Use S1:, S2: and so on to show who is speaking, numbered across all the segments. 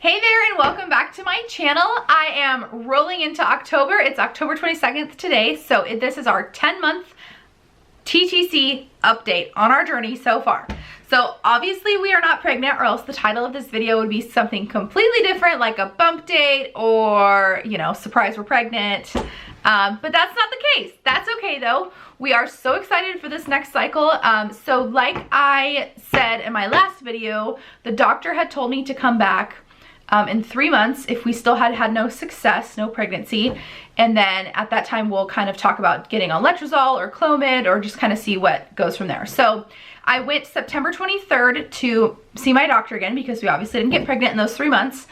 S1: Hey there and welcome back to my channel. I am rolling into October. It's October 22nd today, so this is our 10-month TTC update on our journey so far. So obviously we are not pregnant, or else the title of this video would be something completely different, like a bump date or, you know, surprise we're pregnant. But that's not the case. That's okay though. We are so excited for this next cycle. So like I said in my last video, the doctor had told me to come back in 3 months if we still had no success, no pregnancy. And then at that time, we'll kind of talk about getting on letrozole or Clomid, or just kind of see what goes from there. So I went September 23rd to see my doctor again, because we obviously didn't get pregnant in those 3 months.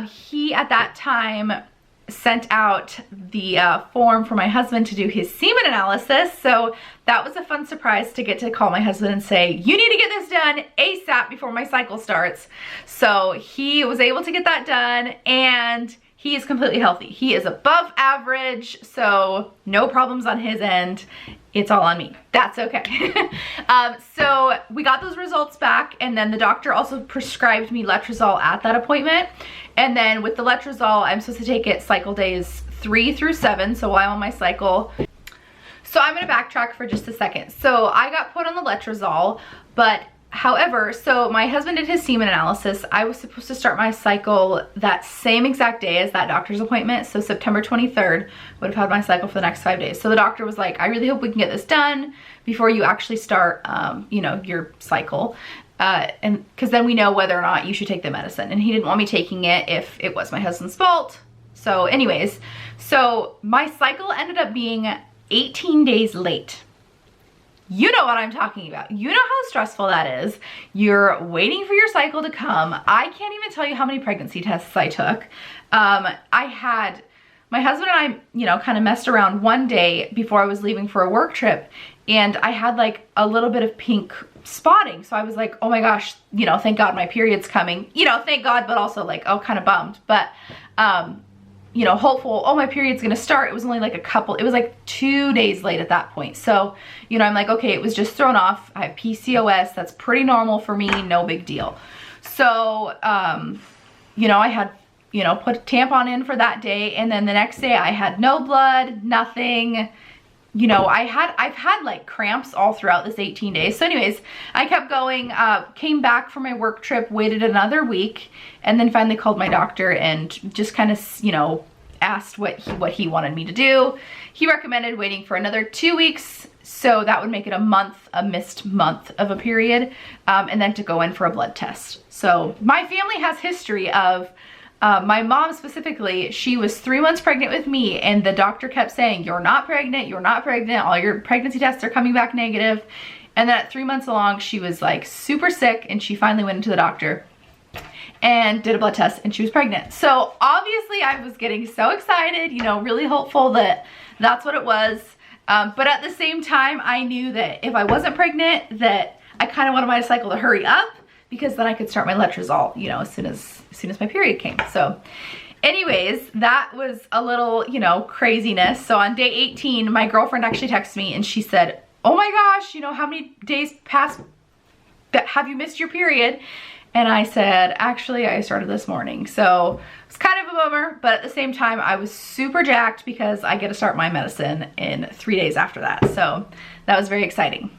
S1: He at that time sent out the form for my husband to do his semen analysis. So that was a fun surprise to get to call my husband and say, you need to get this done ASAP before my cycle starts. So he was able to get that done, and he is completely healthy. He is above average, so no problems on his end. It's all on me. That's okay. So we got those results back, and then the doctor also prescribed me letrozole at that appointment. And then with the letrozole, I'm supposed to take it cycle days 3 through 7, so while I'm on my cycle. So I'm gonna backtrack for just a second. So I got put on the letrozole, but however, so my husband did his semen analysis. I was supposed to start my cycle that same exact day as that doctor's appointment. So September 23rd would have had my cycle for the next 5 days. So the doctor was like, I really hope we can get this done before you actually start, you know, your cycle. And because then we know whether or not you should take the medicine. And he didn't want me taking it if it was my husband's fault. So anyways, so my cycle ended up being 18 days late. You know what I'm talking about. You know how stressful that is. You're waiting for your cycle to come. I can't even tell you how many pregnancy tests I took. My husband and I, you know, kind of messed around one day before I was leaving for a work trip, and I had like a little bit of pink spotting. So I was like, oh my gosh, you know, thank God my period's coming. You know, thank God, but also like, oh, kind of bummed. But, you know, hopeful, oh, my period's gonna start. It was only like it was like 2 days late at that point. So, you know, I'm like, okay, it was just thrown off. I have PCOS. That's pretty normal for me. No big deal. So, you know, I had, you know, put a tampon in for that day. And then the next day I had no blood, nothing. You know, I've had like cramps all throughout this 18 days. So anyways, I kept going, came back from my work trip, waited another week, and then finally called my doctor and just kind of, you know, asked what he wanted me to do. He recommended waiting for another 2 weeks. So that would make it a month, a missed month of a period, and then to go in for a blood test. So my family has history of, my mom specifically, she was 3 months pregnant with me, and the doctor kept saying, you're not pregnant, you're not pregnant, all your pregnancy tests are coming back negative. And then at 3 months along, she was like super sick, and she finally went into the doctor and did a blood test, and she was pregnant. So obviously I was getting so excited, you know, really hopeful that that's what it was. But at the same time, I knew that if I wasn't pregnant, that I kind of wanted my cycle to hurry up, because then I could start my letrozole, you know, as soon as my period came. So anyways, that was a little, you know, craziness. So on day 18, my girlfriend actually texted me and she said, oh my gosh, you know, how many days past that have you missed your period? And I said, actually, I started this morning. So it's kind of a bummer, but at the same time, I was super jacked because I get to start my medicine in 3 days after that. So that was very exciting.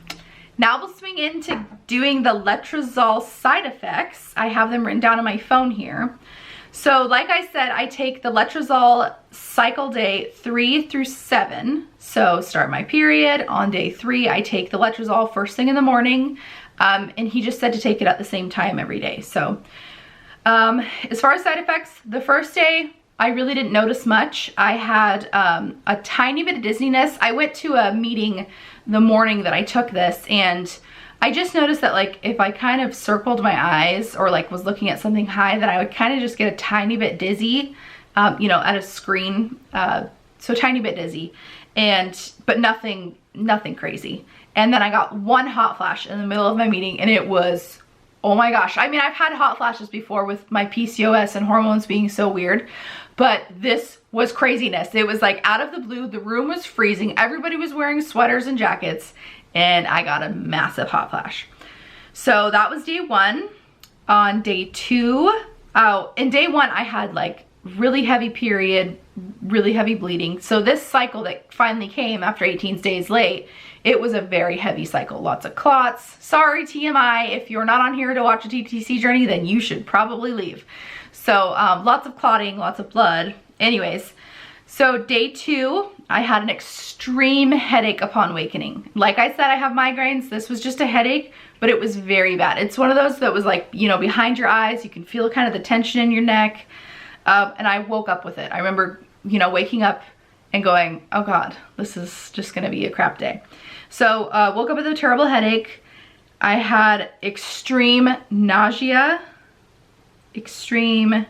S1: Now we'll swing into doing the letrozole side effects. I have them written down on my phone here. So like I said, I take the letrozole cycle day 3 through 7. So start my period. On day 3, I take the letrozole first thing in the morning. And he just said to take it at the same time every day. So as far as side effects, the first day, I really didn't notice much. I had a tiny bit of dizziness. I went to a meeting the morning that I took this, and I just noticed that like if I kind of circled my eyes or like was looking at something high, that I would kind of just get a tiny bit dizzy, you know, at a screen. So a tiny bit dizzy, but nothing crazy. And then I got one hot flash in the middle of my meeting, and it was, oh my gosh. I mean, I've had hot flashes before with my PCOS and hormones being so weird, but this was craziness. It was like out of the blue. The room was freezing. Everybody was wearing sweaters and jackets, and I got a massive hot flash. So that was day 1. On day 2, Oh, in day 1, I had like really heavy period, really heavy bleeding. So this cycle that finally came after 18 days late, it was a very heavy cycle. Lots of clots. Sorry, TMI. If you're not on here to watch a TTC journey, then you should probably leave. So lots of clotting, lots of blood. Anyways, so day 2, I had an extreme headache upon awakening. Like I said, I have migraines. This was just a headache, but it was very bad. It's one of those that was like, you know, behind your eyes. You can feel kind of the tension in your neck. And I woke up with it. I remember, you know, waking up and going, oh God, this is just gonna be a crap day. So woke up with a terrible headache. I had extreme nausea, extreme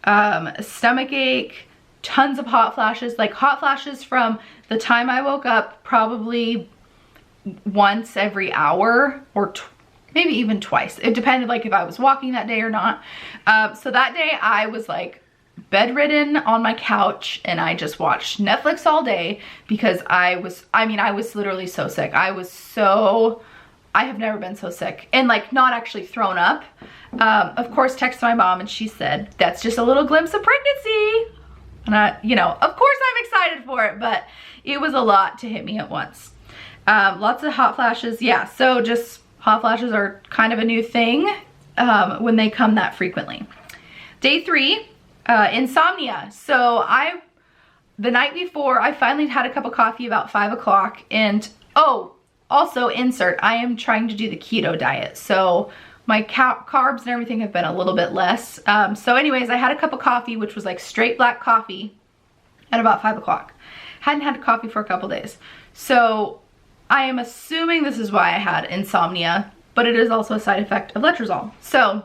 S1: stomach ache, tons of hot flashes, like hot flashes from the time I woke up, probably once every hour, or maybe even twice. It depended like if I was walking that day or not. So that day I was like bedridden on my couch and I just watched Netflix all day because I was literally so sick. I have never been so sick, and like not actually thrown up. Of course, texted my mom and she said, that's just a little glimpse of pregnancy. And I, you know, of course I'm excited for it, but it was a lot to hit me at once. Lots of hot flashes. Yeah, so just hot flashes are kind of a new thing when they come that frequently. Day 3, insomnia. So the night before, I finally had a cup of coffee about 5 o'clock, and oh, also insert, I am trying to do the keto diet. So my carbs and everything have been a little bit less. So anyways, I had a cup of coffee, which was like straight black coffee at about 5 o'clock. Hadn't had coffee for a couple days. So I am assuming this is why I had insomnia, but it is also a side effect of letrozole. So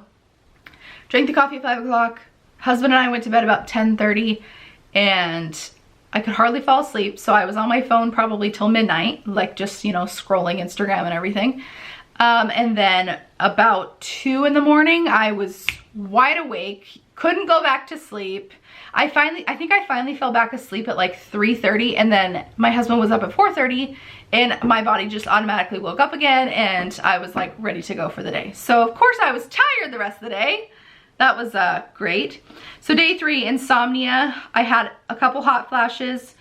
S1: drank the coffee at 5 o'clock. Husband and I went to bed about 10:30, and I could hardly fall asleep. So I was on my phone probably till midnight, like just, you know, scrolling Instagram and everything. And then about 2 in the morning, I was wide awake, couldn't go back to sleep. I think I finally fell back asleep at like 3:30, and then my husband was up at 4:30, and my body just automatically woke up again, and I was like ready to go for the day. So of course I was tired the rest of the day. That was great. So day 3, insomnia. I had a couple hot flashes.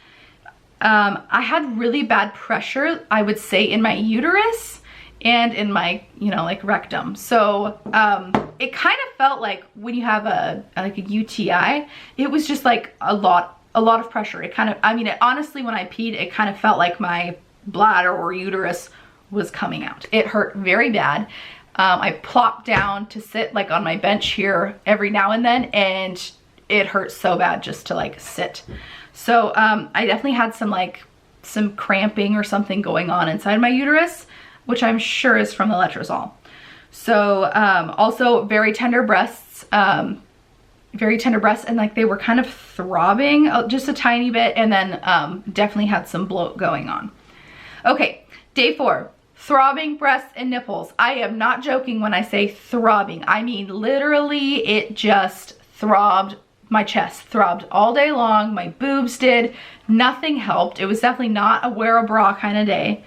S1: I had really bad pressure, I would say, in my uterus and in my, you know, like rectum. So it kind of felt like when you have a UTI, it was just like a lot of pressure. It kind of, I mean, honestly, when I peed, it kind of felt like my bladder or uterus was coming out. It hurt very bad. I plopped down to sit like on my bench here every now and then, and it hurt so bad just to like sit. So I definitely had some cramping or something going on inside my uterus, which I'm sure is from the letrozole. So also very tender breasts, and like they were kind of throbbing just a tiny bit, and then definitely had some bloat going on. Okay, day 4. Throbbing breasts and nipples. I am not joking when I say throbbing. I mean literally it just throbbed. My chest throbbed all day long. My boobs did. Nothing helped. It was definitely not a wear a bra kind of day.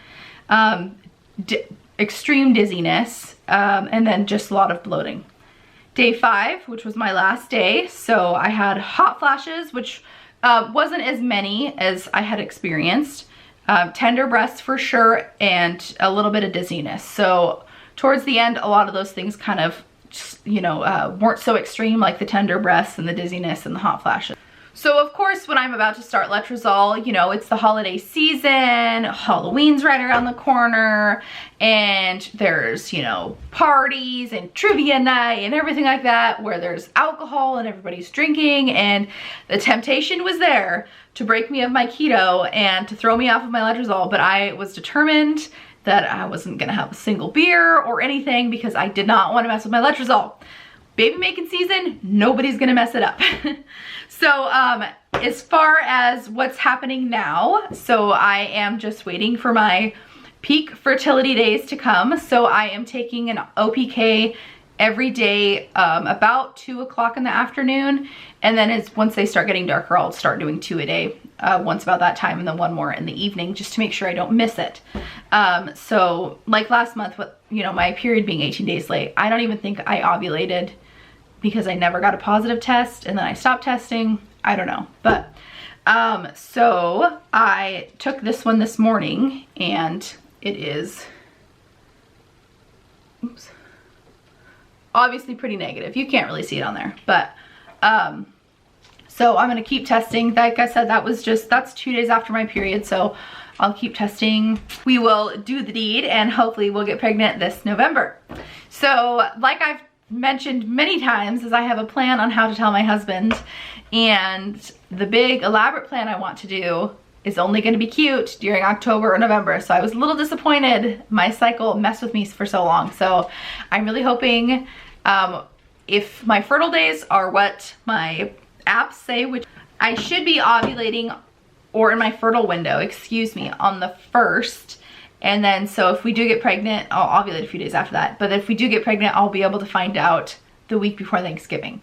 S1: Extreme dizziness, and then just a lot of bloating. Day 5, which was my last day, so I had hot flashes, which wasn't as many as I had experienced. Tender breasts for sure, and a little bit of dizziness. So towards the end, a lot of those things kind of, you know, weren't so extreme, like the tender breasts and the dizziness and the hot flashes. So of course, when I'm about to start letrozole, you know, it's the holiday season, Halloween's right around the corner, and there's, you know, parties and trivia night and everything like that, where there's alcohol and everybody's drinking, and the temptation was there to break me of my keto and to throw me off of my letrozole, but I was determined that I wasn't gonna have a single beer or anything because I did not want to mess with my letrozole. Baby making season, nobody's gonna mess it up. So as far as what's happening now, so I am just waiting for my peak fertility days to come. So I am taking an OPK every day about 2 o'clock in the afternoon, and then once they start getting darker, I'll start doing 2 a day once about that time, and then 1 more in the evening, just to make sure I don't miss it. So like last month, with, you know, my period being 18 days late, I don't even think I ovulated because I never got a positive test and then I stopped testing. I don't know. But so I took this one this morning and it is, oops, obviously pretty negative. You can't really see it on there, but so I'm gonna keep testing. Like I said, that's 2 days after my period, so I'll keep testing. We will do the deed and hopefully we'll get pregnant this November. So like I've mentioned many times, is I have a plan on how to tell my husband, and the big elaborate plan I want to do is only going to be cute during October or November. So I was a little disappointed my cycle messed with me for so long. So I'm really hoping if my fertile days are what my apps say, which I should be ovulating, or in my fertile window, excuse me, on the 1st. And then, so if we do get pregnant, I'll ovulate a few days after that. But if we do get pregnant, I'll be able to find out the week before Thanksgiving.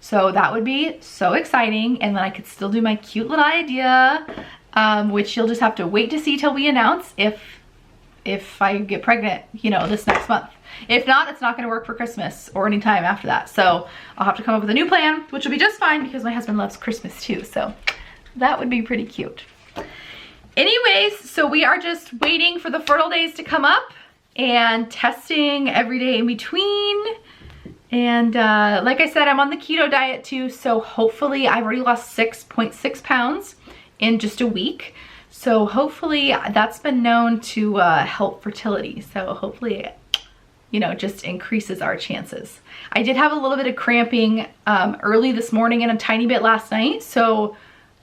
S1: So that would be so exciting. And then I could still do my cute little idea, which you'll just have to wait to see till we announce if I get pregnant, you know, this next month. If not, it's not gonna work for Christmas or any time after that. So I'll have to come up with a new plan, which will be just fine because my husband loves Christmas too. So that would be pretty cute. Anyways, so we are just waiting for the fertile days to come up and testing every day in between. And like I said, I'm on the keto diet too, so hopefully I've already lost 6.6 pounds in just a week. So hopefully that's been known to help fertility. So hopefully, you know, just increases our chances. I did have a little bit of cramping early this morning and a tiny bit last night. So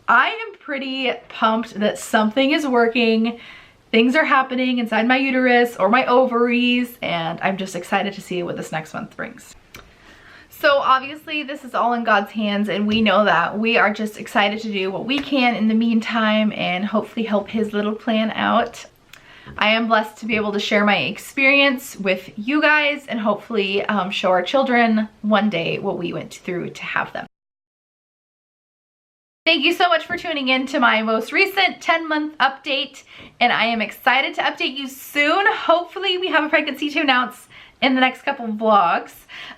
S1: I am pretty pumped that something is working. Things are happening inside my uterus or my ovaries, and I'm just excited to see what this next month brings. So obviously this is all in God's hands, and we know that. We are just excited to do what we can in the meantime and hopefully help his little plan out. I am blessed to be able to share my experience with you guys and hopefully show our children one day what we went through to have them. Thank you so much for tuning in to my most recent 10-month update, and I am excited to update you soon. Hopefully we have a pregnancy to announce in the next couple of vlogs,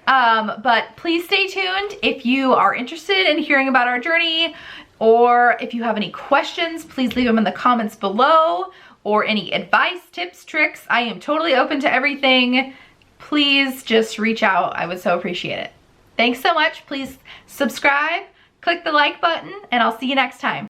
S1: but please stay tuned if you are interested in hearing about our journey, or if you have any questions, please leave them in the comments below, or any advice, tips, tricks. I am totally open to everything. Please just reach out. I would so appreciate it. Thanks so much. Please subscribe. Click the like button, and I'll see you next time.